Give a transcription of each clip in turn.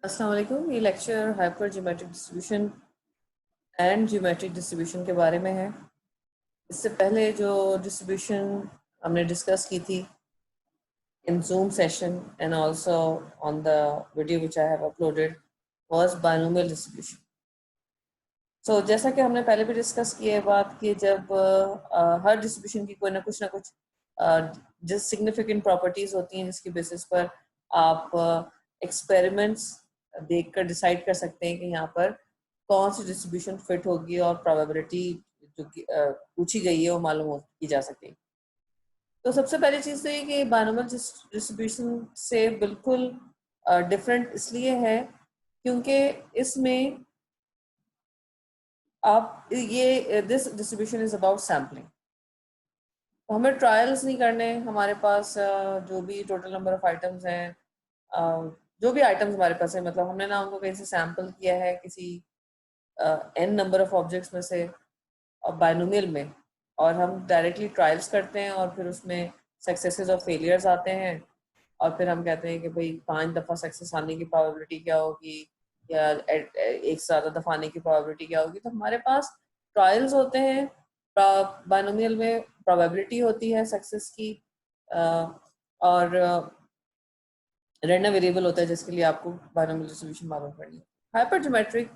अस्सलाम वालेकुम। ये lecture hyper geometric distribution and geometric distribution के बारे में है। इससे पहले जो डिस्ट्रीब्यूशन हमने डिस्कस की थी इन Zoom session and also on the video which I have uploaded was binomial distribution. So जैसा कि हमने पहले भी डिस्कस किया है बात कि जब हर डिस्ट्रीब्यूशन की कोई ना कुछ जो सिग्निफिकेंट प्रॉपर्टीज होती हैं जिसकी बेसिस पर आप एक्सपेरिमेंट्स देखकर डिसाइड कर सकते हैं कि यहाँ पर कौन सी डिस्ट्रीब्यूशन फिट होगी और प्रोबेबिलिटी जो पूछी गई है वो मालूम की जा सके। तो सबसे पहली चीज़ तो ये कि बायनोमियल डिस्ट्रीब्यूशन से बिल्कुल डिफरेंट इसलिए है क्योंकि इसमें आप ये this distribution is about sampling. तो हमें ट्रायल्स नहीं करने, हमारे पास जो भी टोटल नंबर ऑफ आइटम्स हैं, जो भी आइटम्स हमारे पास है, मतलब हमने ना उनको कहीं से सैम्पल किया है किसी n नंबर ऑफ ऑब्जेक्ट्स में से बायनोमियल में, और हम डायरेक्टली ट्रायल्स करते हैं और फिर उसमें सक्सेसेस और फेलियर्स आते हैं और फिर हम कहते हैं कि भाई 5 दफ़ा सक्सेस आने की प्रोबेबिलिटी क्या होगी या एक से ज़्यादा दफ़ा आने की प्रोबेबिलिटी क्या होगी। तो हमारे पास ट्रायल्स होते हैं, बायनोमियल में प्रोबेबिलिटी होती है सक्सेस की, और रैंडम वेरिएबल होता है जिसके लिए आपको बायनोमियल डिस्ट्रीब्यूशन मालूम करनी है। हाइपरज्योमेट्रिक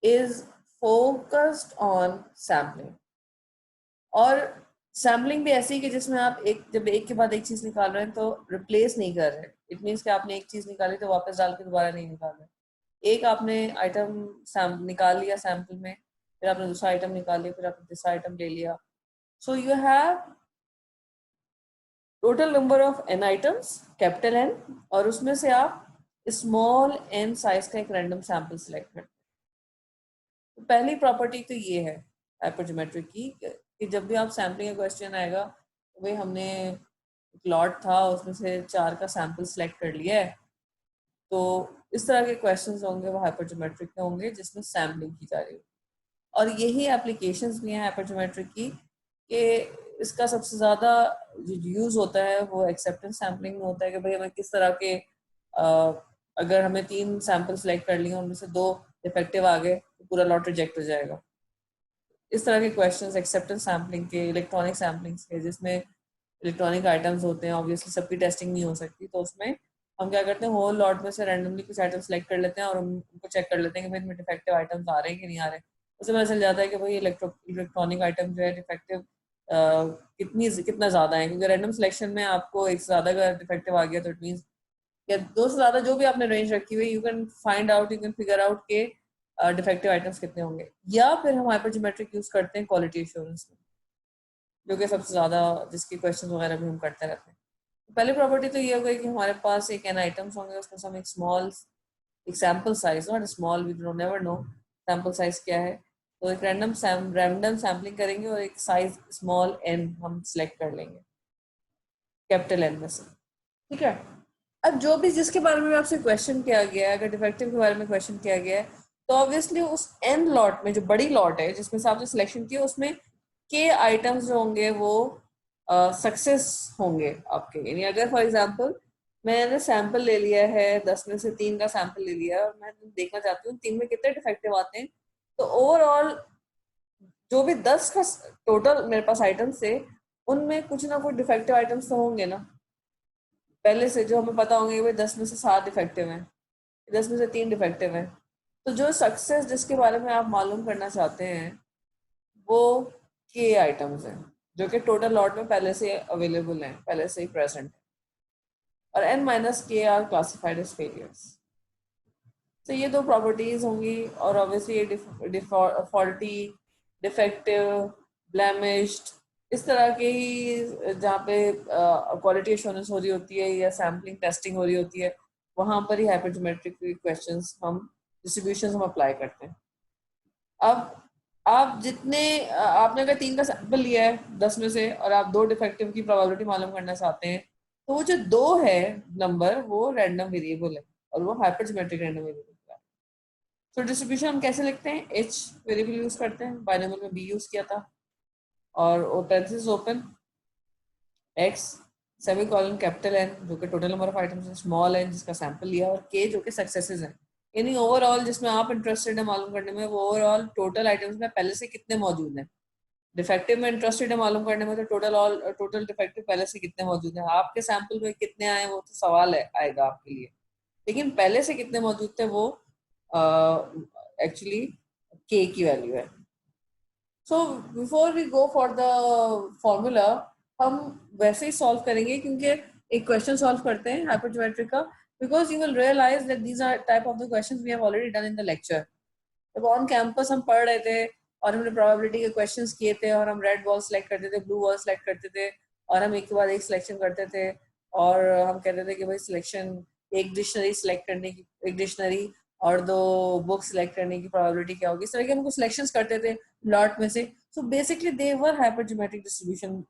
इज फोकस्ड ऑन सैम्पलिंग, और सैम्पलिंग भी ऐसी कि जिसमें आप जब एक के बाद एक चीज निकाल रहे हैं तो रिप्लेस नहीं कर रहे। इट मीन्स कि आपने एक चीज निकाली तो वापस डाल के दोबारा नहीं निकाल रहे। एक आपने आइटम निकाल लिया सैम्पल में, फिर आपने दूसरा आइटम निकाल लिया, फिर आपने तीसरा आइटम ले लिया। So you have total number of n items, capital N, और उसमें से आप स्मॉल n साइज का एक रैंडम सैंपल सिलेक्ट करते हैं। तो पहली प्रॉपर्टी तो ये है हाइपरज्योमेट्रिक की कि जब भी आप सैम्पलिंग का क्वेश्चन आएगा तो भाई हमने एक लॉट था उसमें से 4 का सैंपल सिलेक्ट कर लिया है, तो इस तरह के क्वेश्चंस होंगे वो हाइपरज्योमेट्रिक के होंगे जिसमें सैम्पलिंग की जा रही है। और यही एप्लीकेशंस भी हैं हाइपरज्योमेट्रिक की कि इसका सबसे ज़्यादा जो यूज़ होता है वो एक्सेप्टेंस सैम्पलिंग में होता है कि भाई हमें किस तरह के अगर हमें 3 सैंपल सेलेक्ट कर लिए उनमें से 2 डिफेक्टिव आ गए तो पूरा लॉट रिजेक्ट हो जाएगा। इस तरह के क्वेश्चंस एक्सेप्टेंस सैम्पलिंग के, इलेक्ट्रॉनिक सैम्पलिंग के, जिसमें इलेक्ट्रॉनिक आइटम्स होते हैं, ऑब्वियसली सबकी टेस्टिंग नहीं हो सकती, तो उसमें हम क्या करते हैं होल लॉट में से रैंडमली कुछ आइटम सेलेक्ट कर लेते हैं और उनको चेक कर लेते हैं कि भाई इनमें डिफेक्टिव आइटम्स आ रहे हैं कि नहीं आ रहे। उससे पता चल जाता है कि भाई इलेक्ट्रॉनिक आइटम जो है डिफेक्टिव कितना ज़्यादा है, क्योंकि रैंडम सिलेक्शन में आपको एक से ज़्यादा का डिफेक्टिव आ गया तो इट मीन्स या 2 से ज़्यादा जो भी आपने रेंज रखी हुई, you can find out, you can figure out के डिफेक्टिव आइटम्स कितने होंगे। या फिर हम हाइपरज्योमेट्रिक यूज़ करते हैं क्वालिटी एश्योरेंस में, जो कि सबसे ज़्यादा जिसके क्वेश्चन वगैरह भी हम करते रहते हैं। पहली प्रॉपर्टी तो ये हो गई कि हमारे पास एक n आइटम्स होंगे, उसमें से हम एक sample size, not small, we do never know sample size क्या है, तो एक रैंडम सैम्पलिंग करेंगे और एक साइज स्मॉल n हम सिलेक्ट कर लेंगे कैपिटल N में से। ठीक है। अब जो भी जिसके बारे में आपसे क्वेश्चन किया गया है, अगर डिफेक्टिव के बारे में क्वेश्चन किया गया है, तो ऑब्वियसली उस n लॉट में, जो बड़ी लॉट है जिसमें से आपने सिलेक्शन किया, उसमें के आइटम्स जो होंगे वो सक्सेस होंगे आपके। यानी अगर फॉर एग्जांपल मैंने सैंपल ले लिया है 10 में से 3 का सैंपल ले लिया और मैं देखना चाहती हूँ 3 में कितने डिफेक्टिव आते हैं, तो ओवरऑल जो भी 10 का टोटल मेरे पास आइटम्स थे उनमें कुछ ना कुछ डिफेक्टिव आइटम्स तो होंगे ना पहले से, जो हमें पता होंगे कि 10 में से 7 डिफेक्टिव हैं, 10 में से 3 डिफेक्टिव हैं। तो जो सक्सेस जिसके बारे में आप मालूम करना चाहते हैं वो के आइटम्स हैं जो कि टोटल लॉट में पहले से अवेलेबल हैं, पहले से ही प्रेजेंट है, और n माइनस के आर क्लासिफाइड एज फेलियर्स। तो ये 2 प्रॉपर्टीज होंगी, और ऑब्वियसली ये फॉल्टी, डिफेक्टिव, ब्लेमिश्ड, इस तरह के ही जहाँ पे क्वालिटी एश्योरेंस हो रही होती है या सैम्पलिंग टेस्टिंग हो रही होती है, वहाँ पर ही हाइपरज्योमेट्रिक क्वेश्चंस हम डिस्ट्रीब्यूशन हम अप्लाई करते हैं। अब आप जितने आपने अगर 3 का सैंपल लिया है 10 में से और आप 2 डिफेक्टिव की प्रोबेबिलिटी मालूम करना चाहते हैं, तो वो जो 2 है नंबर वो रैंडम वेरिएबल है और वो हाइपरज्योमेट्रिक रैंडम वेरिएबल है। तो डिस्ट्रीब्यूशन हम कैसे लिखते हैं, h वेरिएबल यूज करते हैं, बाइनोमियल में b यूज किया था, और parenthesis open x semicolon capital N जो कि टोटल नंबर ऑफ आइटम्स है, स्मॉल n जिसका सैंपल लिया, और k जो कि सक्सेसेस हैं। यानी ओवरऑल जिसमें आप इंटरेस्टेड है मालूम करने में, वो ओवरऑल टोटल आइटम्स में पहले से कितने मौजूद हैं। डिफेक्टिव में इंटरेस्टेड है मालूम करने में, तो टोटल डिफेक्टिव पहले से कितने मौजूद हैं। आपके सैंपल में कितने आए वो तो सवाल है आएगा आपके लिए, लेकिन पहले से कितने मौजूद थे वो एक्चुअली के की वैल्यू है। So before we go for the formula, हम वैसे ही सॉल्व करेंगे, क्योंकि एक क्वेश्चन सॉल्व करते हैं हाइपरज्योमेट्रिक का, because you will realize that these are type of the questions we have already done in the lecture. जब ऑन कैंपस हम पढ़ रहे थे और हमने प्रोबेबिलिटी के क्वेश्चंस किए थे, और हम रेड बॉल सेलेक्ट करते थे, ब्लू बॉल सेलेक्ट करते थे, और हम एक के बाद एक सिलेक्शन करते थे, और हम कहते थे कि भाई सिलेक्शन एक डिक्शनरी सेलेक्ट करने की, एक डिक्शनरी और 2 बुक सेलेक्ट करने की प्रोबेबिलिटी क्या होगी, इस तरह के हम कुछ सिलेक्शंस करते थे लॉट में से। So basically they were hypergeometric distribution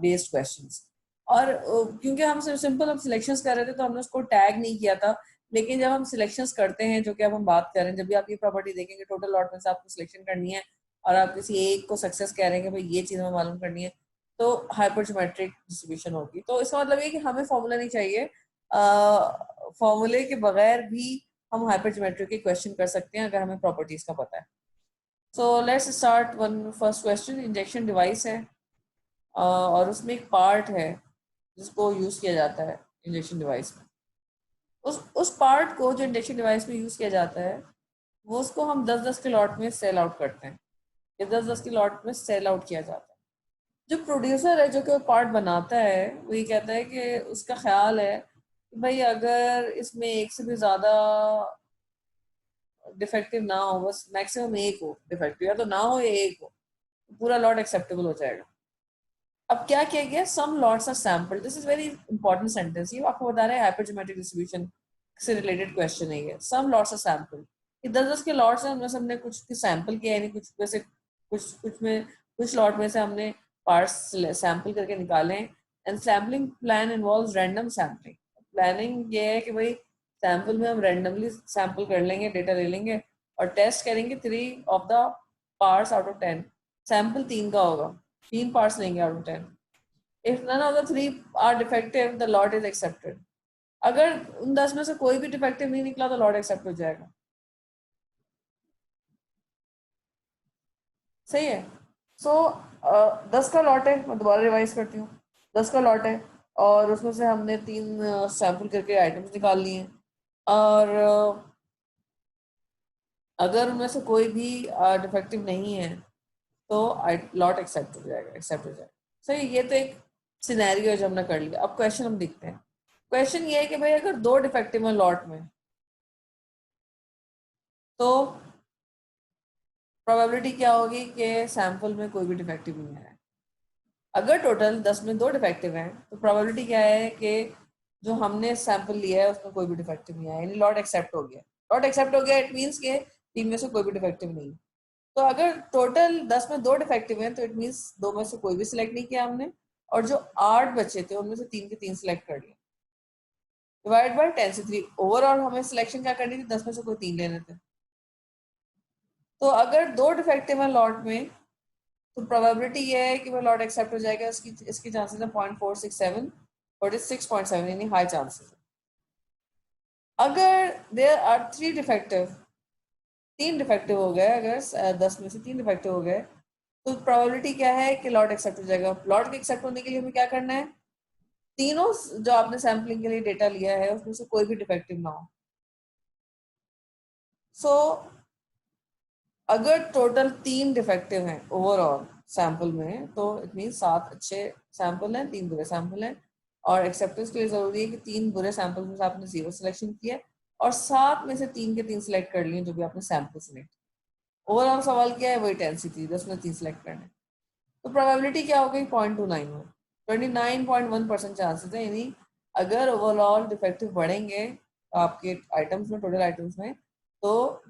based questions. और क्योंकि हम सिर्फ सिंपल हम सिलेक्शंस कर रहे थे तो हमने उसको टैग नहीं किया था, लेकिन जब हम सिलेक्शंस करते हैं, जो कि अब हम बात कर रहे हैं, जब भी आप ये प्रॉपर्टी देखेंगे टोटल लॉट में से आपको सिलेक्शन करनी है और आप किसी एक को सक्सेस कह रहे हैं कि भाई ये चीज हमें मालूम करनी है, तो हाइपरज्योमेट्रिक डिस्ट्रीब्यूशन होगी। तो इसका मतलब ये कि हमें फॉर्मूला नहीं चाहिए, फॉर्मूले के बगैर भी हम हाइपरज्योमेट्रिक के क्वेश्चन कर सकते हैं अगर हमें प्रॉपर्टीज का पता है। So let's start one first question. Injection device है और उसमें एक पार्ट है जिसको यूज किया जाता है इंजेक्शन डिवाइस में। उस पार्ट को जो इंजेक्शन डिवाइस में यूज किया जाता है, वो उसको हम 10-10 के लॉट में सेल आउट करते हैं। ये 10-10 के लॉट में सेल आउट किया जाता है। जो प्रोड्यूसर है जो कि वो पार्ट बनाता है, वो ये कहता है कि उसका ख्याल है कि भाई अगर इसमें एक से भी ज्यादा डिफेक्टिव ना हो, बस मैक्सिमम एक हो डिफेक्टिव, या तो ना हो या एक हो, तो पूरा लॉट एक्सेप्टेबल हो जाएगा। अब क्या किया गया, some lots are sample. This is very important sentence, ये आपको बता रहा है हाइपरज्योमेट्रिक डिस्ट्रीब्यूशन से रिलेटेड क्वेश्चन है ये। सम लॉट्स आर सैम्पल, ये 10-10 के लॉट्स हैं, उनमें से हमने कुछ के सैंपल किया, यानी कुछ में से कुछ लॉट में से हमने पार्ट्स सैंपल करके निकाले हैं। And sampling plan involves random sampling. Planning ये है कि भाई सैंपल में हम रैंडमली सैंपल कर लेंगे, डेटा ले लेंगे और टेस्ट करेंगे 3 of the parts out of 10। Sample 3 का होगा, 3 पार्ट्स लेंगे out of 10। If none of the 3 are defective, the lot is accepted. अगर उन 10 में से कोई भी डिफेक्टिव नहीं निकला तो लॉट एक्सेप्ट हो जाएगा। सही है। सो 10 का लॉट है, मैं दोबारा रिवाइज करती हूँ। 10 का लॉट है और उसमें से हमने 3 सैंपल करके आइटम्स निकाल लिए हैं, और अगर उनमें से कोई भी डिफेक्टिव नहीं है तो लॉट एक्सेप्ट हो जाएगा। सही, ये तो एक सिनेरियो जो हमने कर लिया। अब क्वेश्चन हम देखते हैं। क्वेश्चन ये है कि भाई अगर 2 डिफेक्टिव है लॉट में, तो प्रोबेबिलिटी क्या होगी कि सैंपल में कोई भी डिफेक्टिव नहीं है। अगर टोटल 10 में 2 डिफेक्टिव हैं, तो प्रोबेबिलिटी क्या है कि जो हमने सैंपल लिया है उसमें कोई भी डिफेक्टिव नहीं आया, यानी लॉट एक्सेप्ट हो गया। लॉट एक्सेप्ट हो गया, इट मीन्स के 3 में से कोई भी डिफेक्टिव नहीं। तो अगर टोटल 10 में 2 डिफेक्टिव हैं, तो इट मीन्स 2 में से कोई भी सिलेक्ट नहीं किया हमने, और जो 8 बचे थे उनमें से 3 के 3 सिलेक्ट कर लिए। डिवाइड बाय 10 से 3। ओवरऑल हमें सिलेक्शन क्या करनी थी, 10 में से कोई 3 लेने थे। तो अगर 2 डिफेक्टिव है लॉट में, तो प्रोबेबिलिटी ये है कि वो लॉट एक्सेप्ट हो जाएगा। इसकी चांसेस है 0.467, 46.7, यानी हाई चांसेस है। अगर देयर आर 3 डिफेक्टिव, 3 डिफेक्टिव हो गए, अगर 10 में से 3 डिफेक्टिव हो गए, तो प्रोबेबिलिटी क्या है कि लॉट एक्सेप्ट हो जाएगा। लॉट के एक्सेप्ट होने के लिए हमें क्या करना है, तीनों जो आपने सैम्पलिंग के लिए डेटा लिया है उसमें से कोई भी डिफेक्टिव ना हो। सो अगर टोटल 3 डिफेक्टिव हैं ओवरऑल सैंपल में, तो इट मीन 7 अच्छे सैंपल हैं, 3 बुरे सैंपल हैं। और एक्सेप्टेंस के लिए जरूरी है कि 3 बुरे सैंपल में से आपने 0 सिलेक्शन किया और 7 में से 3 के 3 सिलेक्ट कर लिए जो भी आपने सैंपल सिलेक्ट। ओवरऑल सवाल क्या है, वही 10 थी, 10 में 3 सिलेक्ट करने। तो प्रोबेबिलिटी क्या हो गई, 0.29, 29.1% चांसेस है। यानी अगर ओवरऑल डिफेक्टिव बढ़ेंगे आपके आइटम्स में, टोटल आइटम्स में, तो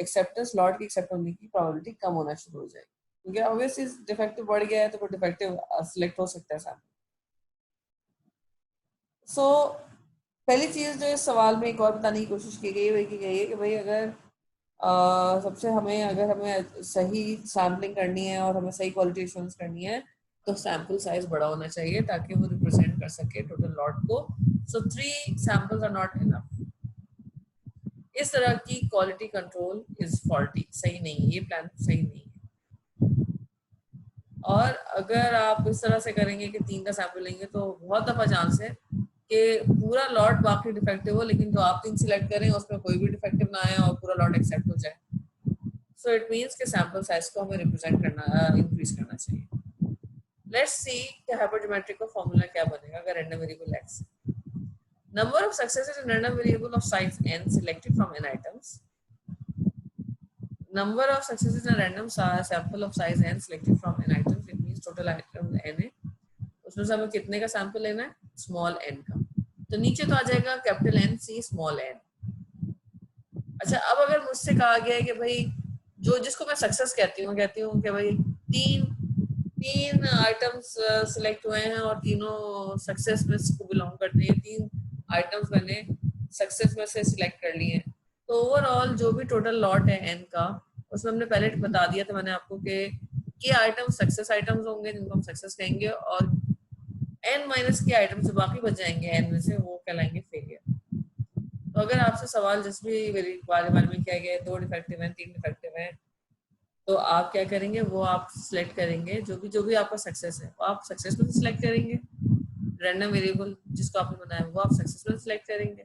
एक्सेप्टेंस लॉट की एक्सेप्ट होने की प्रोबेबिलिटी कम होना शुरू हो जाएगी, क्योंकि ऑब्वियसली डिफेक्टिव बढ़ गया है तो डिफेक्टिव सिलेक्ट हो सकता है सैंपल। सो पहली चीज जो इस सवाल में एक और बताने की कोशिश की गई है कि भाई अगर सबसे अगर हमें सही सैम्पलिंग करनी है और हमें सही क्वालिटी एश्योरेंस करनी है, तो सैंपल साइज बड़ा होना चाहिए ताकि वो रिप्रेजेंट कर सके टोटल लॉट को। सो 3 सैंपल्स आर नॉट इनफ। इस तरह की क्वालिटी कंट्रोल इज फॉल्टी, सही नहीं है, ये प्लान सही नहीं है। और अगर आप इस तरह से करेंगे कि 3 का सैंपल लेंगे तो बहुत दफा चांस है कि पूरा लॉट बाकी डिफेक्टिव हो, लेकिन जो आप 3 सिलेक्ट करें उसमें कोई भी डिफेक्टिव ना आए और पूरा लॉट एक्सेप्ट हो जाए। सो इट मीन्स कि सैंपल साइज को हमें रिप्रेजेंट करना, इंक्रीज करना चाहिए। लेट्स सी कि हाइपरजोमेट्रिक का फॉर्मूला क्या बनेगा अगर random variable x, number of successes in random variable of size n selected from n items, number of successes in a random sample of size n selected from n items, it means total items n है, उसमें से हमें कितने का sample लेना है, small n का। तो नीचे तो आ जाएगा capital N C small n। अच्छा, अब अगर मुझसे कहा गया है कि भाई जो जिसको मैं सक्सेस कहती हूँ कि भाई तीन आइटम्स सिलेक्ट हुए हैं और तीनों सक्सेस में को बिलोंग करते हैं, 3 आइटम्स मैंने सक्सेस में से सिलेक्ट कर लिए हैं, तो ओवरऑल जो भी टोटल लॉट है n का, उसमें हमने पहले बता दिया था मैंने आपको कि आइटम सक्सेस आइटम्स होंगे जिनको हम सक्सेस कहेंगे, और n माइनस के आइटम से बाकी बच जाएंगे n में से, वो कहलाएंगे फेलियर। तो अगर आपसे सवाल जिस भी बारे में किया गया है, 2 डिफेक्टिव हैं, 3 डिफेक्टिव हैं, तो आप क्या करेंगे, वो आप सिलेक्ट करेंगे जो भी आपका सक्सेस है वो आप सक्सेस में सिलेक्ट करेंगे, रैंडम वेरिएबल जिसको आपने बनाया वो आप सक्सेस में सिलेक्ट करेंगे,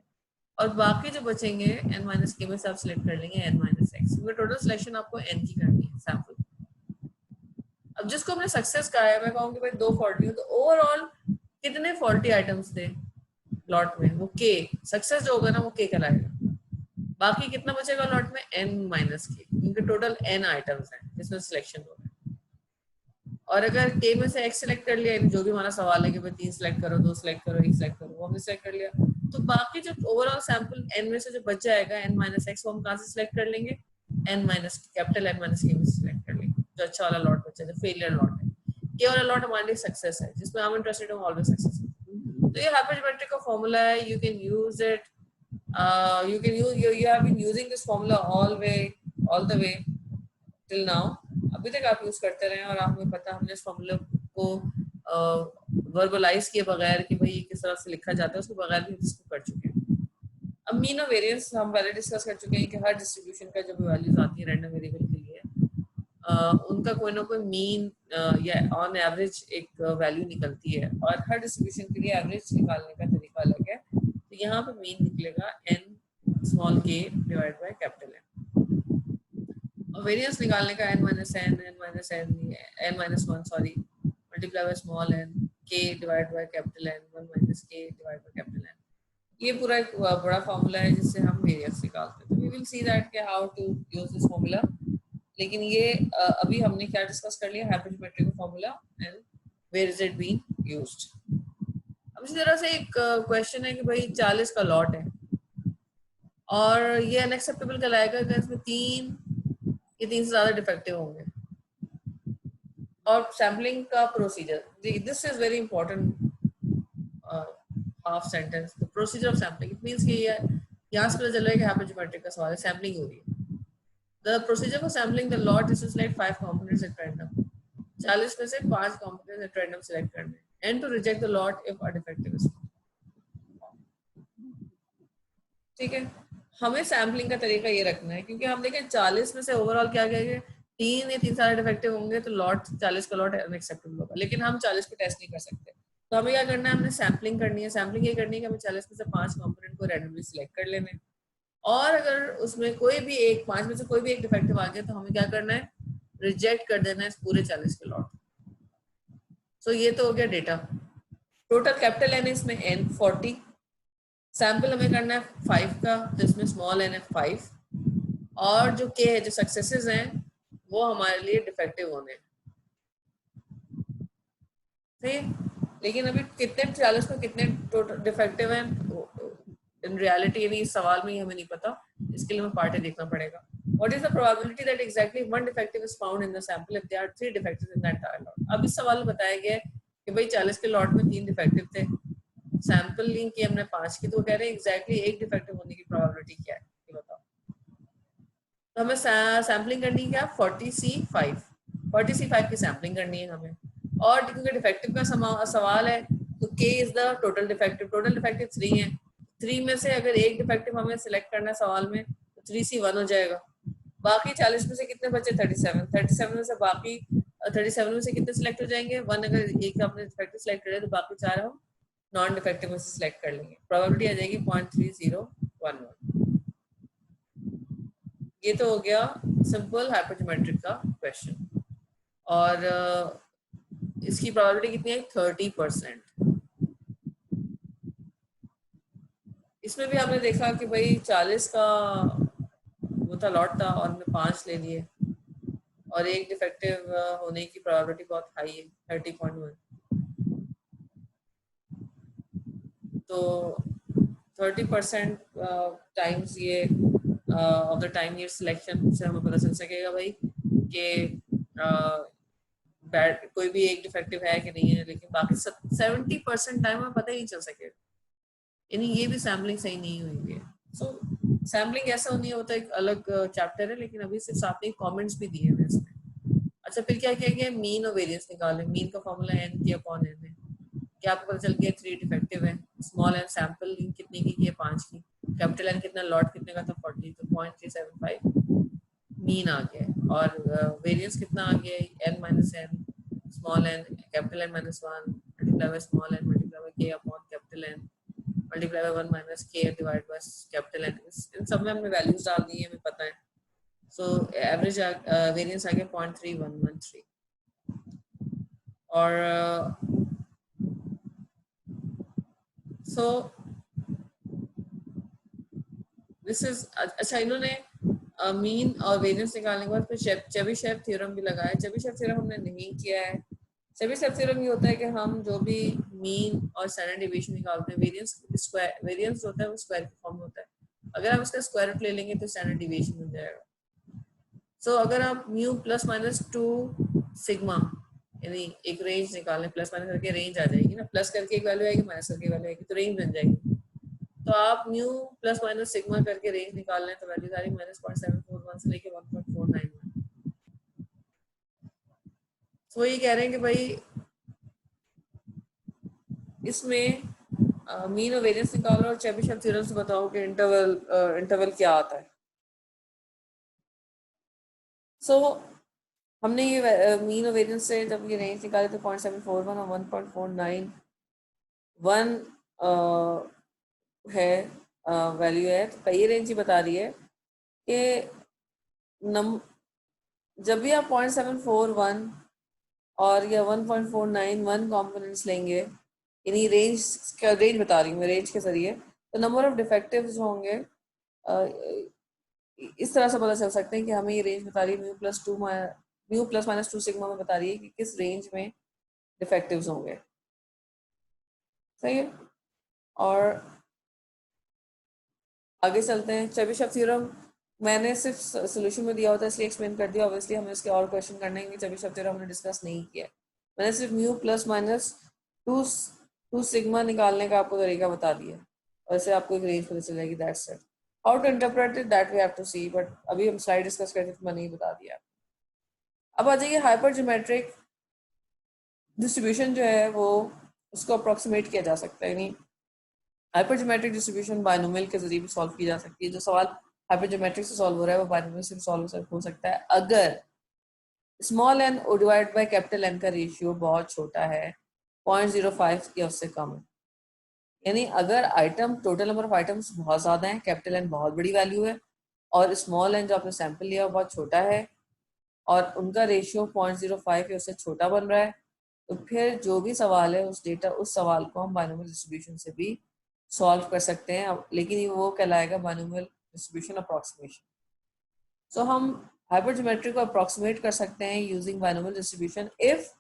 और बाकी जो बचेंगे n माइनस के में से आप सिलेक्ट कर लेंगे n माइनस एक्स, क्योंकि टोटल सिलेक्शन आपको n की करनी है सैंपल। अब जिसको हमने सक्सेस कहा है, मैं कहूँगी भाई 2 फॉल्टी हो, तो ओवरऑल कितने फॉल्टी आइटम्स थे लॉट में, वो k सक्सेस जो होगा ना वो k कहलाएगा, बाकी कितना बचेगा लॉट में, n माइनस के, क्योंकि टोटल n आइटम्स हैं जिसमें सिलेक्शन हो रहा है। और अगर k में से x सिलेक्ट कर लिया, जो भी हमारा सवाल है कि भाई 3 सिलेक्ट करो, 2 सिलेक्ट करो, 1 सिलेक्ट करो, वो हमने सिलेक्ट कर लिया, तो बाकी जो ओवरऑल सैंपल n में से जो बच जाएगा n माइनस एक्स, वो हम कहाँ से सिलेक्ट कर लेंगे, n minus capital N minus के में सिलेक्ट कर लेंगे, जो अच्छा वाला लॉट बचा, जो फेलियर लॉट है। के वाला लॉट हमारे लिए सक्सेस है, जिसमें हम इंटरेस्टेड हैं ऑलवेज सक्सेस। तो ये हाइपरजोमेट्रिक का फॉर्मूला है, you can use it, you have been using this formula all the way till now, अभी तक आप यूज करते रहे, और आपको पता हमने इस फॉर्मूले को वर्बलाइज किए बगैर कि भाई किस तरह से लिखा जाता है, उसके बगैर भी इसको कर चुके हैं। अब मीन और वेरिएंस हम पहले डिस्कस कर चुके हैं कि हर डिस्ट्रीब्यूशन का जब वैल्यूज आती है रैंडम वेरिएबल के लिए, उनका कोई ना कोई मीन या ऑन एवरेज एक वैल्यू निकलती है, और हर डिस्ट्रीब्यूशन के लिए एवरेज निकालने का तरीका अलग है। तो यहाँ पे मीन निकलेगा n small k divide by capital N, और वेरिएंस निकालने का n minus one multiply by small n k divide by capital N, 1 minus k divide by capital N। ये पूरा एक बड़ा फॉर्मूला है जिससे हम वेरिएंस निकालते हैं। तो वी विल सी दैट के how to use this formula, लेकिन ये अभी हमने क्या डिस्कस कर लिया, hypergeometric formula and where is it being used. अब इसी तरह से एक क्वेश्चन है कि भाई 40 का लॉट है और ये अनएक्सेप्टेबल कहलाएगा कि इसमें 3 से ज्यादा डिफेक्टिव होंगे, और सैम्पलिंग का procedure, this is very important half sentence, the procedure of sampling, it means कि यहाँ से पता चल रहा है कि हाइपरजोमेट्रिक का सवाल है, सैम्पलिंग हो रही है। The procedure for sampling the lot is to select 5 components at random. 40 में से 5 components at random select करने हैं, and to reject the lot if a defective is found. ठीक है, हमें सैम्पलिंग का तरीका ये रखना है, क्योंकि हम देखें 40 में से ओवरऑल क्या कहेंगे, 3 सारे डिफेक्टिव होंगे, तो लॉट 40 का लॉट अनएक्सेप्टेबल होगा, लेकिन हम 40 को टेस्ट नहीं कर सकते। तो हमें क्या करना है, हमने सैम्पलिंग करनी है। सैम्पलिंग ये करनी है कि हमें 40 में से 5 कंपोनेंट को रैंडमली सिलेक्ट कर लेना है, और अगर उसमें कोई भी एक 5 में से कोई भी एक डिफेक्टिव आ गया तो हमें क्या करना है, रिजेक्ट कर देना है पूरे 40 के लॉट। सो ये तो हो गया डेटा। टोटल कैपिटल N इसमें N 40, सैंपल हमें करना है 5 का, तो इसमें स्मॉल n है 5, और जो K है, जो सक्सेसेस हैं, वो हमारे लिए डिफेक्टिव होने हैं। ठीक, लेकिन अभी कितने 40 में कितने टोटल डिफेक्टिव हैं इन रियलिटी, यानी इस सवाल में ही हमें नहीं पता, इसके लिए हमें पार्ट देखना पड़ेगा। What is the probability that exactly 1 defective is found in the sample if there are 3 defectives in the entire lot? अब इस सवाल में बताया गया है कि भाई 40 के लॉट में 3 डिफेक्टिव थे, सैंपलिंग की हमने 5 की, तो कह रहे हैं एग्जैक्टली एक डिफेक्टिव होने की प्रोबेबिलिटी क्या है, ये बताओ। तो हमें सैंपलिंग करनी है क्या, 40C5 की सैंपलिंग करनी है हमें, और क्योंकि डिफेक्टिव का सवाल है तो K is the total defective 3 है, 3 में से अगर एक डिफेक्टिव हमें सिलेक्ट करना है सवाल में, 3C 1 हो जाएगा। बाकी 40 में से कितने बचे? 37। 37 में से बाकी 37 में से कितने सिलेक्ट हो जाएंगे? 1 अगर एक आपने डिफेक्टिव सिलेक्ट करे तो बाकी 4 हम नॉन डिफेक्टिव में से सिलेक्ट कर लेंगे। प्रोबेबिलिटी आ जाएगी 0.3011। ये तो हो गया सिंपल हाइपरज्योमेट्रिक का क्वेश्चन। और इसकी प्रोबेबिलिटी कितनी है? 30%। इसमें भी हमने देखा कि भाई 40 का वो था लॉट था और हमने 5 ले लिए और एक डिफेक्टिव होने की प्रोबेबिलिटी बहुत हाई है 30.1। तो 30% टाइम्स ये ऑफ द टाइम ये सिलेक्शन से हमें पता चल सकेगा भाई कि बैड कोई भी एक डिफेक्टिव है कि नहीं है, लेकिन बाकी 70% टाइम हमें पता ही नहीं चल सकेगा, यानी ये भी सैम्पलिंग सही नहीं हुई है। सो सैम्पलिंग कैसा होनी है वो तो एक अलग चैप्टर है, लेकिन अभी सिर्फ साथ में कमेंट्स भी दिए हुए इसमें। अच्छा, फिर क्या किया गया? मीन और वेरिएंस निकालें। मीन का फॉर्मूला n की अपॉन n है। क्या आपको पता चल गया 3 डिफेक्टिव है। स्मॉल एन सैंपल कितने की है? 5 की। कैपिटल एन कितना? लॉट कितने का था? 40। तो 0.375 मीन आ गया है। और वेरिएंस कितना आ गया है? n minus N small N capital N minus 1 multiply by small N multiply by K upon capital N multiply by 1 minus K divide by capital N. इन सब में हमने वैल्यूज डाल दी है, हमें पता है। सो एवरेज वेरिएंस आ गया 0.3113। और सो दिस इज अच्छा, इन्होंने मीन और वेरिएंस निकालने के बाद फिर चेबीशेव थ्योरम भी लगाया। चेबीशेव थ्योरम हमने नहीं किया है। चेबीशेव थ्योरम ये होता है कि हम जो भी मीन और स्टैंडर्ड डिवीएशन निकालते हैं, वेरिएंस होता है वो स्क्वायर के फॉर्म में होता है। अगर आप इसका स्क्वायर रूट ले लेंगे तो स्टैंडर्ड डिवीएशन हो जाएगा। सो अगर आप म्यू प्लस माइनस 2 सिग्मा यानी एक रेंज निकालें, प्लस माइनस करके रेंज आ जाएगी ना, प्लस करके एक वैल्यू आएगी, माइनस करके वैल्यू आएगी, तो रेंज बन जाएगी। तो आप म्यू प्लस माइनस सिग्मा करके रेंज निकाल लें तो वैल्यू आ रही -0.741 से लेके 1.491। तो ये कह रहे हैं कि भाई इसमें मीन और वेरिएंस निकालो और चेबीशेव थ्योरम से बताओ कि इंटरवल क्या आता है। सो हमने ये मीन और वेरिएंस से जब ये रेंज निकाले तो 0.741 और 1.491 है वैल्यू है। तो ये रेंज ही बता रही है कि जब भी आप 0.741 और या 1.491 कॉम्पोनेंट्स लेंगे, यानी रेंज का रेंज बता रही हूँ मैं रेंज के जरिए, तो नंबर ऑफ डिफेक्टिव्स होंगे इस तरह से पता चल सकते हैं कि हमें ये रेंज बता रही है म्यू प्लस माइनस 2 सिग्मा में बता रही है कि किस रेंज में डिफेक्टिव्स होंगे। सही है। और आगे चलते हैं। चेबीशेव थ्योरम मैंने सिर्फ सोल्यूशन में दिया होता है इसलिए एक्सप्लेन कर दिया। ऑब्वियसली हमें इसके और क्वेश्चन करने हैं। चेबीशेव थ्योरम हमने डिस्कस नहीं किया। मैंने सिर्फ mu plus minus two sigma निकालने का आपको तरीका बता दिया, और इससे आपको एक रेंज पता चल जाएगी। That's it. How to interpret it that we have to see, but अभी हम स्लाइड डिस्कस करते तो मैंने ही बता दिया। अब आ जाइए हाइपर ज्योमेट्रिक डिस्ट्रीब्यूशन जो है वो उसको अप्रोक्सीमेट किया जा सकता है, यानी हाइपर ज्योमेट्रिक डिस्ट्रीब्यूशन बायनोमियल के जरिए भी सॉल्व की जा सकती है। जो सवाल हाइपर ज्योमेट्रिक से सॉल्व हो रहा है वो बायनोमियल से भी सॉल्व हो सकता है अगर small N O divide by capital N का रेशियो बहुत छोटा है, 0.05 या उससे कम है। यानी अगर item total number of items बहुत ज़्यादा है, कैपिटल एन बहुत बड़ी वैल्यू है, और स्मॉल एन जो आपने सैंपल लिया वो बहुत छोटा है और उनका रेशियो 0.05 या उससे छोटा बन रहा है, तो फिर जो भी सवाल है उस सवाल को हम बायनोमियल डिस्ट्रीब्यूशन से भी सॉल्व कर सकते हैं, लेकिन वो कहलाएगा बायनोमियल डिस्ट्रीब्यूशन अप्रोक्सीमेशन। सो हम हाइपरज्योमेट्री को अप्रोक्सीमेट कर सकते हैं using binomial distribution if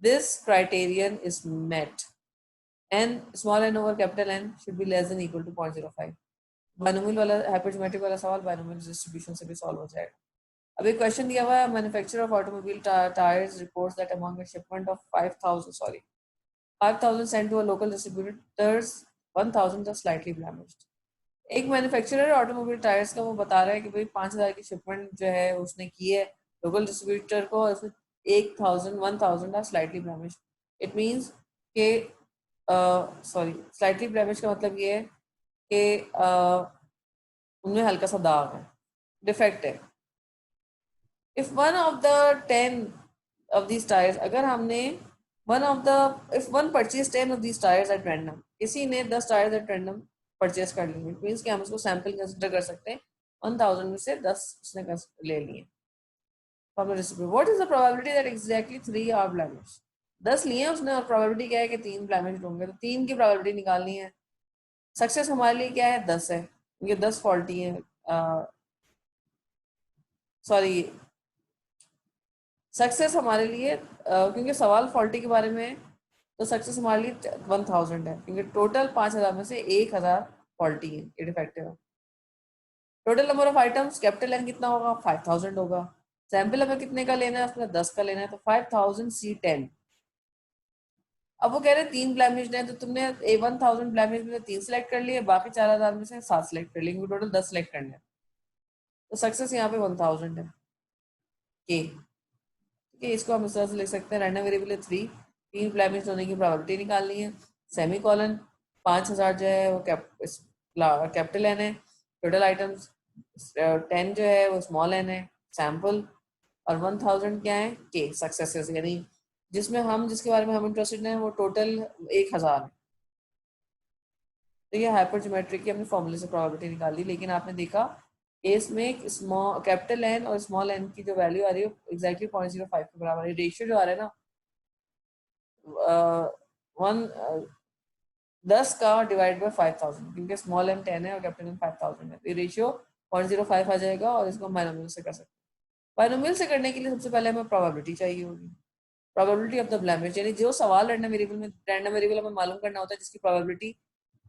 this criterion is met and small N over capital N should be less than equal to 0.05। Binomial वाला हाइपरज्योमेट्रिक वाला सवाल बायनोमियल डिस्ट्रीब्यूशन से भी सॉल्व हो जाएगा। अब एक क्वेश्चन दिया हुआ है, manufacturer of automobile tyres reports that among a shipment of 5,000 sent to a local distributors, 1,000 are slightly damaged। एक मैन्युफैक्चरर ऑटोमोबाइल टायर्स का वो बता रहा है कि भाई 5,000 की शिपमेंट जो है उसने की है लोकल डिस्ट्रीब्यूटर को, उसमें 1,000 are slightly damaged. It means के स्लाइटली डैमेज का मतलब ये है कि उनमें हल्का सा दाग है। डिफेक्ट है। If one of the 10 of these tires, अगर हमने if one purchase 10 of these tires at random, किसी ने 10 tires at random परचेज कर लिए, इट मीन्स कि हम उसको सैंपल कंसिडर कर सकते हैं, 1000 में से 10 उसने ले लिए। What is the probability that exactly 3 are blemish? 10 लिए उसने और प्रोबेबिलिटी क्या है कि 3 ब्लेमिश होंगे, तो 3 की प्रोबेबिलिटी निकालनी है। सक्सेस हमारे लिए क्या है? 10 है, क्योंकि 10 फॉल्टी है, सॉरी सक्सेस हमारे लिए क्योंकि सवाल फॉल्टी के बारे में है, तो सक्सेस हमारे लिए 1000 है, क्योंकि टोटल 5000 में से 1000 फॉल्टी है, ये डिफेक्टिव है। Total number of items capital N कितना होगा? 5000 होगा। सैंपल हमें कितने का लेना है? उसमें 10 का लेना है, तो 5000 C10। अब वो कह रहे हैं 3 ब्लेमिश है, तो तुमने 1000 ब्लेमिश में 3 सेलेक्ट कर लिए, बाकी 4000 में से 7 सेलेक्ट कर लिए, क्योंकि टोटल 10 सेलेक्ट करने हैं। तो सक्सेस यहाँ पे 1000 है के। ठीक है, इसको हम इस तरह से लिख सकते हैं, रैंडम वेरिएबल है 3 ब्लेमिश होने की प्रोबेबिलिटी निकालनी है, सेमी कॉलन 5000 जो है वो कैपिटल एन है, टोटल आइटम्स 10 जो है वो स्मॉल एन है, सैंपल, और 1000 क्या है? के, सक्सेसेस, यानी जिसके बारे में हम इंटरेस्टेड हैं वो टोटल 1000 है। तो ये हाइपरज्योमेट्रिक की हमने फॉर्मूले से प्रोबेबिलिटी निकाली, लेकिन आपने देखा केस में स्मॉल कैपिटल एन और स्मॉल एन की जो वैल्यू आ रही है एग्जैक्टली 0.05 के बराबर है। रेशियो जो आ रहा है ना 10 का डिवाइड बाय 5000, क्योंकि स्मॉल एन 10 है और कैपिटल एन 5000 है, तो रेशियो 0.05 आ जाएगा, और इसको हम बायनोमियल से कर सकते हैं। बायनोमियल से करने के लिए सबसे पहले हमें प्रोबेबिलिटी चाहिए होगी, प्रोबेबिलिटी ऑफ द ब्लेमिश, यानी जो सवाल रैंडम वेरिएबल हमें मालूम करना होता है जिसकी प्रोबेबिलिटी,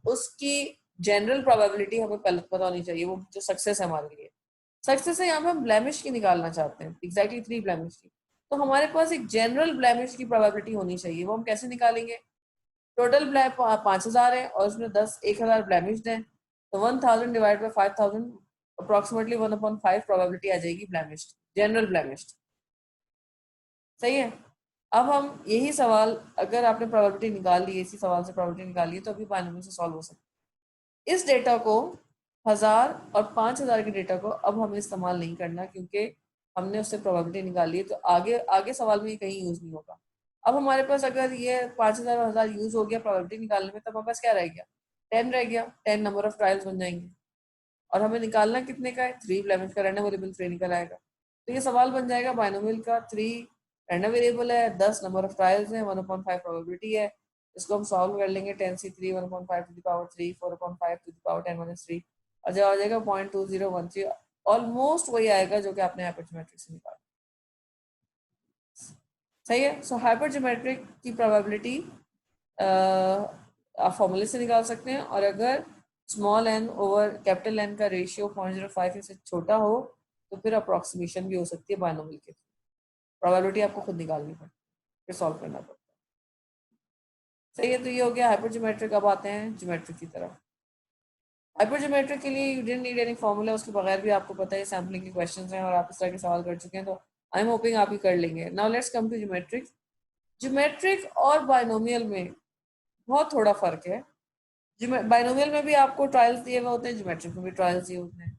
उसकी जनरल प्रोबेबिलिटी हमें पहले पता होनी चाहिए, वो जो सक्सेस है हमारे लिए। सक्सेस है यहाँ पे हम ब्लेमिश की निकालना चाहते हैं, एग्जैक्टली 3 ब्लेमिश की, तो हमारे पास एक जनरल ब्लेमिश की प्रोबेबिलिटी होनी चाहिए। वो हम कैसे निकालेंगे? टोटल 5000 है और उसमें 1000 ब्लेमिश्ड है, तो 1000 डिवाइड बाय 5000 अप्रोक्सीमेटली 1/5 प्रोबेबिलिटी आ जाएगी ब्लेमिश्ड, जनरल ब्लेमिश्ड। सही है। अब हम यही सवाल, अगर आपने प्रोबेबिलिटी निकाल ली, इसी सवाल से प्रोबेबिलिटी निकाली है, तो अभी बायनोमियल से सॉल्व हो सकता है। इस डेटा को 1000 और 5000 के डेटा को अब हमें इस्तेमाल नहीं करना, क्योंकि हमने उससे प्रोबेबिलिटी निकाली है, तो आगे आगे सवाल में ये कहीं यूज नहीं होगा। अब हमारे पास अगर ये 5000 और 1000 यूज हो गया प्रोबेबिलिटी निकालने में, तब हमारे पास क्या रह गया? 10 रह गया, 10 नंबर ऑफ ट्रायल्स बन जाएंगे, और हमें निकालना कितने का है? 3 ब्लेमिश का, रैंडम वेरिएबल 3 निकल आएगा। तो ये सवाल बन जाएगा बायनोमियल का, 3 रैंडम वेरिएबल है, 10 नंबर ऑफ ट्रायल्स हैं, 1/5 प्रोबेबिलिटी है। इसको हम सॉल्व कर लेंगे, 10C3 1/5 to the power 3, 4/5 to the power 10-3, और जब आ जाएगा 0.2013, ऑलमोस्ट वही आएगा जो कि आपने हाइपरज्योमेट्रिक से निकाला। सही है। सो हाइपरज्योमेट्रिक की प्रोबेबिलिटी आप फॉर्मूले से निकाल सकते हैं, और अगर small N over capital N का रेशियो 0.05 से छोटा हो, तो फिर अप्रोक्सीमेशन भी हो सकती है बायनोमियल के। प्रोबेबिलिटी आपको खुद निकालनी पड़ती है, फिर सॉल्व करना पड़ता है। सही है। तो ये हो गया हाइपरज्योमेट्रिक। अब आते हैं ज्योमेट्रिक की तरफ। हाइपरज्योमेट्रिक के लिए you didn't need any formula, उसके बगैर भी आपको पता है सैम्पलिंग के क्वेश्चंस हैं और आप इस तरह के सवाल कर चुके हैं, तो आई एम होपिंग आप ही कर लेंगे। Now let's come to geometric. Geometric और बायनोमियल में बहुत थोड़ा फर्क है। बायनोमियल में भी आपको ट्रायल्स दिए हुए होते हैं, ज्योमेट्रिक में भी ट्रायल्स दिए होते हैं।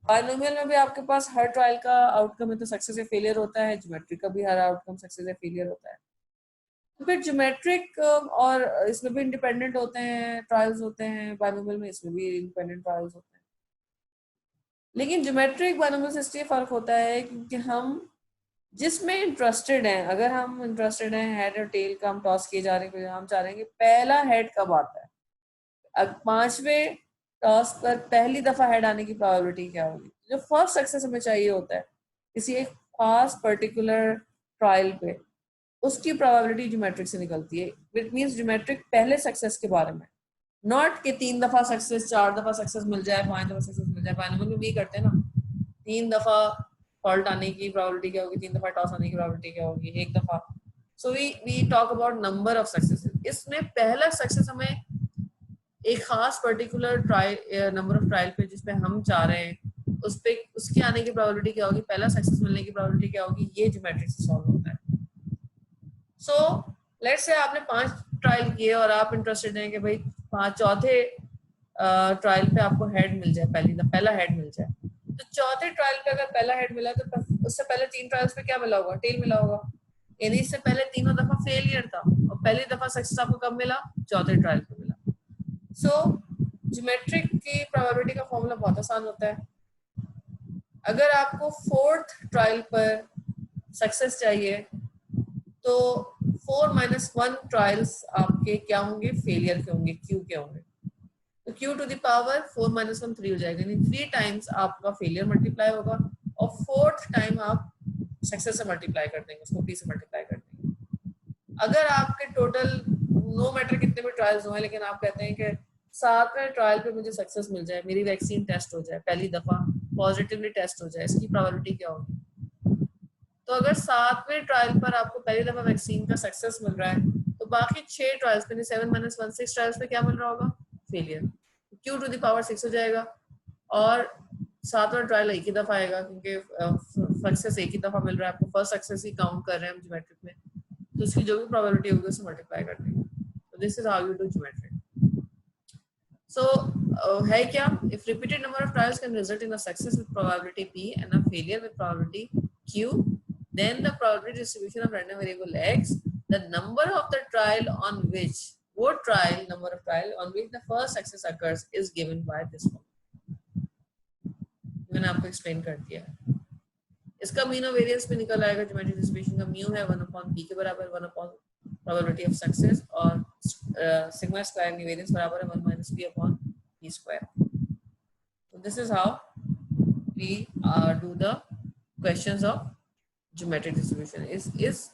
बायनोमियल में भी आपके पास हर ट्रायल का आउटकम है तो सक्सेस या फेलियर होता है, ज्योमेट्रिक का भी हर आउटकम सक्सेस या फेलियर होता है। तो फिर ज्योमेट्रिक और इसमें भी इंडिपेंडेंट होते हैं, ट्रायल्स होते हैं, बायनोमियल में इसमें भी इंडिपेंडेंट ट्रायल्स होते हैं। लेकिन ज्योमेट्रिक बायनोमियल से इसलिए फर्क होता है क्योंकि हम जिसमें इंटरेस्टेड हैं, अगर हम इंटरेस्टेड हैं हेड और टेल का, हम टॉस किए जा रहे हैं, हम चाह रहे हैं कि पहला हेड कब आता है, अब 5वें टॉस पर पहली दफा हेड आने की प्रोबेबिलिटी क्या होगी। जो फर्स्ट सक्सेस हमें चाहिए होता है किसी एक खास पर्टिकुलर ट्रायल पे, उसकी प्रोबेबिलिटी ज्योमेट्रिक से निकलती है। इट मींस ज्योमेट्रिक पहले सक्सेस के बारे में, नॉट कि 3 दफा सक्सेस, 4 दफा सक्सेस मिल जाए, 5 दफा सक्सेस मिल जाए। बायनोमियल में भी करते हैं ना, 3 दफा फॉल्ट आने की प्रोबेबिलिटी क्या होगी, 3 दफा टॉस आने की प्रोबेबिलिटी क्या होगी, 1 दफा। So we talk about number of successes. इसमें पहला सक्सेस हमें एक खास particular trial, number of trial पे जिसपे हम चाह रहे हैं, उस पे उसके आने की प्रोबेबिलिटी क्या होगी, पहला सक्सेस मिलने की प्रोबेबिलिटी क्या होगी, ये ज्योमेट्रिक से सॉल्व होता है। सो लेट्स से आपने 5 ट्रायल किए और आप इंटरेस्टेड हैं कि भाई चौथे ट्रायल पे आपको हेड मिल जाए, पहला हेड मिल जाए, तो चौथे ट्रायल पे अगर पहला हेड मिला तो उससे पहले 3 ट्रायल्स पे क्या मिला होगा, टेल मिला होगा, यानी इससे पहले तीनों दफा फेलियर था और पहली दफा सक्सेस आपको कब मिला, चौथे ट्रायल पे मिला। सो ज्योमेट्रिक की प्रोबेबिलिटी का फॉर्मूला बहुत आसान होता है। अगर आपको 4th ट्रायल पर सक्सेस चाहिए तो 4 - 1 ट्रायल्स आपके क्या होंगे, फेलियर के होंगे, क्यू के होंगे। तो q टू द पावर 4 - 1 3 हो जाएगा, यानी 3 टाइम्स आपका फेलियर मल्टीप्लाई होगा और 4th टाइम आप सक्सेस से मल्टीप्लाई कर देंगे, उसको p से मल्टीप्लाई कर देंगे। अगर आपके टोटल नो मैटर कितने भी ट्रायल्स हुए, लेकिन आप कहते हैं कि 7वें ट्रायल पे मुझे सक्सेस मिल जाए, मेरी वैक्सीन टेस्ट हो जाए, पहली दफा पॉजिटिवली टेस्ट हो जाए, इसकी प्रोबेबिलिटी क्या होगी? तो अगर 7वें ट्रायल पर आपको पहली दफा वैक्सीन का सक्सेस मिल रहा है तो बाकी 6 ट्रायल्स पे 7 - 1 6 ट्रायल्स पे क्या मिल रहा होगा, failure. q to the power 6 हो जाएगा और 7वां ट्रायल एक ही दफा आएगा क्योंकि सक्सेस एक ही दफा मिल रहा है आपको, फर्स्ट सक्सेस ही काउंट कर रहे हैं हम ज्योमेट्रिक में, तो उसकी जो भी प्रोबेबिलिटी होगी उसे मल्टीप्लाई कर देंगे। तो this is how you do geometric. So है क्या, if repeated number of trials can result in a success with probability p and a failure with probability q, then the probability distribution of random variable x, the number of the trial on which वो trial, number of trial on which the first success occurs is given by this formula. मैंने आपको explain कर दिया है। इसका mean of variance भी निकल आएगा, ज्योमेट्रिक डिस्ट्रीब्यूशन का म्यू है 1/p के बराबर 1/ प्रोबेबिलिटी ऑफ सक्सेस और सिग्मा स्क्वायर की वेरिएंस बराबर है 1 - p/p स्क्वायर। तो this is how we do the questions of geometric distribution. इस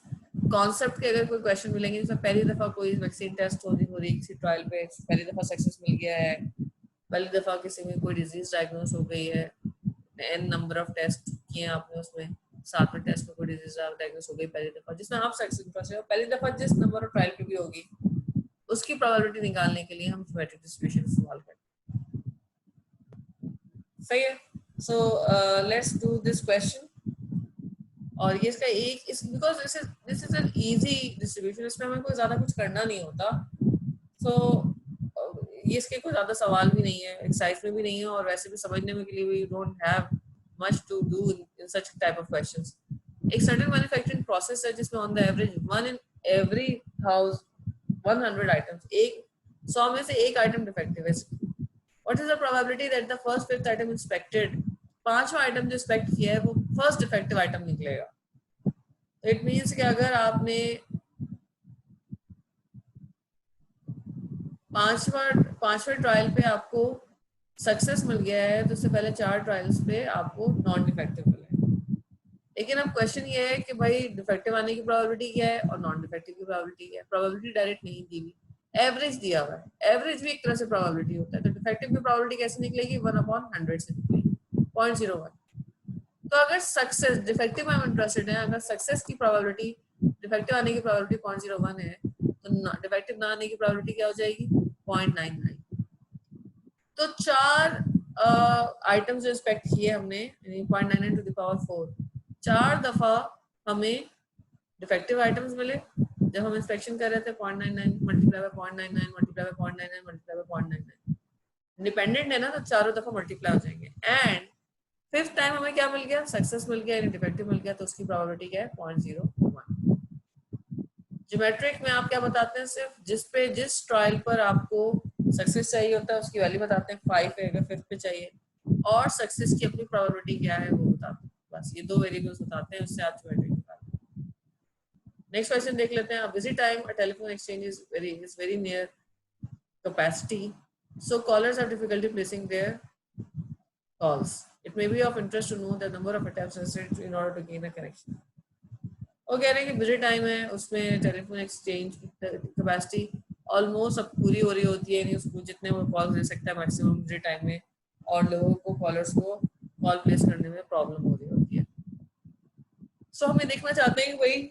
कॉन्सेप्ट के अगर कोई क्वेश्चन मिलेंगे, जैसे पहली दफा कोई वैक्सीन टेस्ट हो रही किसी ट्रायल पे, पहली दफा सक्सेस मिल गया है, पहली दफा किसी में कोई डिजीज डायग्नोस हो गई है, n नंबर ऑफ टेस्ट किए आपने, उसमें 7वें टेस्ट में कोई डिजीज डायग्नोस हो गई पहली दफा, जिसमें आप सक्सेस हो, पहली दफा जिस नंबर ऑफ ट्रायल पे भी होगी उसकी प्रोबेबिलिटी निकालने के लिए हम ज्योमेट्रिक डिस्ट्रीब्यूशन इस्तेमाल करते हैं। सही है। So let's do this question. और ये इसका एक इस because this is an easy distribution, इसमें हमें कोई ज्यादा कुछ करना नहीं होता। सो ये इसके कोई ज्यादा सवाल भी नहीं है, एक्सरसाइज में भी नहीं है, और वैसे भी समझने में के लिए we don't have much to do in such type of questions. एक सर्टेन मैन्युफैक्चरिंग प्रोसेस है जिसमें on the average 1 in every 100 items, एक 100 में से एक आइटम डिफेक्टिव है। What is the probability that the first 5th item inspected, 5वां item जो इंस्पेक्ट किया है वो फर्स्ट डिफेक्टिव आइटम निकलेगा। तो इट मींस कि अगर आपने पांचवें ट्रायल पे आपको सक्सेस मिल गया है तो उससे पहले 4 ट्रायल्स पे आपको नॉन डिफेक्टिव मिला है। लेकिन अब क्वेश्चन ये है कि भाई डिफेक्टिव आने की प्रोबेबिलिटी क्या है और नॉन डिफेक्टिव की प्रोबेबिलिटी क्या है। प्रोबेबिलिटी डायरेक्ट नहीं दी हुई, एवरेज दिया हुआ है। एवरेज भी एक तरह से प्रोबेबिलिटी होता है, तो डिफेक्टिव की प्रोबेबिलिटी कैसे निकलेगी, 1/100 से निकलेगी, 0.01। तो अगर सक्सेस, डिफेक्टिव में हम इंटरेस्टेड हैं, अगर सक्सेस की प्रोबेबिलिटी, डिफेक्टिव आने की प्रोबेबिलिटी 0.01 है तो डिफेक्टिव ना आने की प्रोबेबिलिटी क्या हो जाएगी, 0.99। तो 4 आइटम्स जो इंस्पेक्ट किए हमने, 0.99 टू द पावर 4, 4 दफा हमें डिफेक्टिव आइटम्स मिले। जब हम इंस्पेक्शन कर रहे थे 0.99 multiply by 0.99 multiply by 0.99 multiply by 0.99, independent है ना, तो चारों दफा मल्टीप्लाई हो जाएंगे। एंड 5th टाइम हमें क्या मिल गया, सक्सेस मिल गया, डिफेक्टिव मिल गया, तो उसकी प्रोबेबिलिटी क्या है, 0.01। ज्योमेट्रिक में आप क्या बताते हैं, सिर्फ जिस ट्रायल पर आपको सक्सेस चाहिए होता है उसकी वैल्यू बताते हैं, 5 है अगर 5th पे चाहिए, और सक्सेस की अपनी प्रोबेबिलिटी क्या है वो बताते हैं। बस ये 2 वेरिएबल्स बताते हैं, उससे आप ज्योमेट्रिक निकालते हैं। नेक्स्ट क्वेश्चन देख लेते हैं। अब visit time a telephone exchange is very near capacity, so callers have difficulty placing their calls. It may be of interest to know the number of attempts necessary in order to gain a connection. वो कह रहे हैं कि visit time है, उसमें telephone exchange की capacity almost अब पूरी हो रही होती है, नहीं उसको जितने वो कॉल दे सकता है मैक्सिमम विजिट टाइम में, और लोगों को, कॉलर्स को कॉल प्लेस करने में प्रॉब्लम हो रही होती है। सो हमें देखना चाहते हैं कि भाई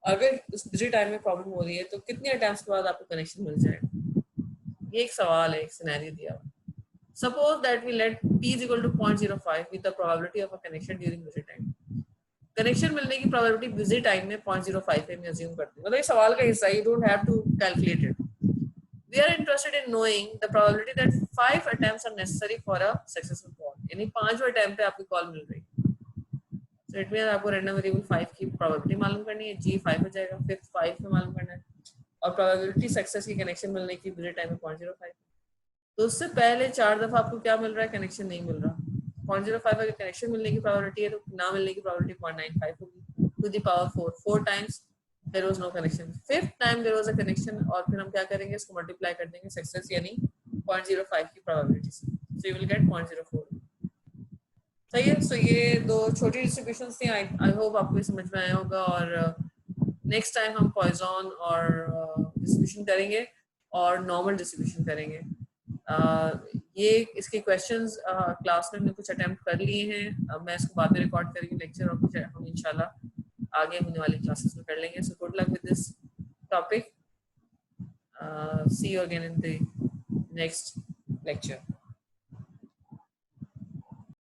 अगर उस विजिट टाइम में प्रॉब्लम हो रही है तो कितने अटेम्प्ट्स के बाद आपको कनेक्शन मिल जाएगा। ये एक सवाल है, एक सिनेरियो दिया हुआ। Suppose that we let p is equal to 0.05 with the probability of a connection during visit time. Connection मिलने की प्रोबेबिलिटी विजिट टाइम में 0.05 है, मैं अज्यूम करती हूँ, मतलब ये सवाल का हिस्सा, you don't have to calculate it. We are interested in knowing the probability that 5 attempts are necessary for a successful call. यानी 5वें टाइम पे आपको कॉल मिल रही है। So इट मीन आपको रैंडम वेरिएबल 5 की प्रोबेबिलिटी मालूम करनी है, जी 5 हो जाएगा, फिफ्थ 5 में मालूम करना है, और प्रोबेबिलिटी सक्सेस की कनेक्शन मिलने की बुरे टाइम में 0.05। तो उससे पहले 4 दफा आपको क्या मिल रहा है, कनेक्शन नहीं मिल रहा। 0.05 अगर कनेक्शन मिलने की प्रोबेबिलिटी है तो ना मिलने की प्रोबेबिलिटी 0.95 होगी to the power 4। 4 times there was no connection, fifth time there was a connection, और फिर हम क्या करेंगे, इसको मल्टीप्लाई कर देंगे सक्सेस यानी 0.05 की प्रोबेबिलिटी से, सो यू विल गेट 0.04। सही है। सो ये दो छोटी डिस्ट्रीब्यूशंस थी। आई होप आपको ये समझ में आया होगा, और नेक्स्ट टाइम हम पॉइजन और डिस्ट्रीब्यूशन करेंगे और नॉर्मल डिस्ट्रीब्यूशन करेंगे। ये इसके क्वेश्चंस क्लास में हमने कुछ अटेम्प्ट कर लिए हैं, मैं इसको बाद में रिकॉर्ड करेंगे लेक्चर, और कुछ हम इंशाल्लाह आगे होने वाली क्लासेस में कर लेंगे। So good luck with this topic, see you again in the next lecture.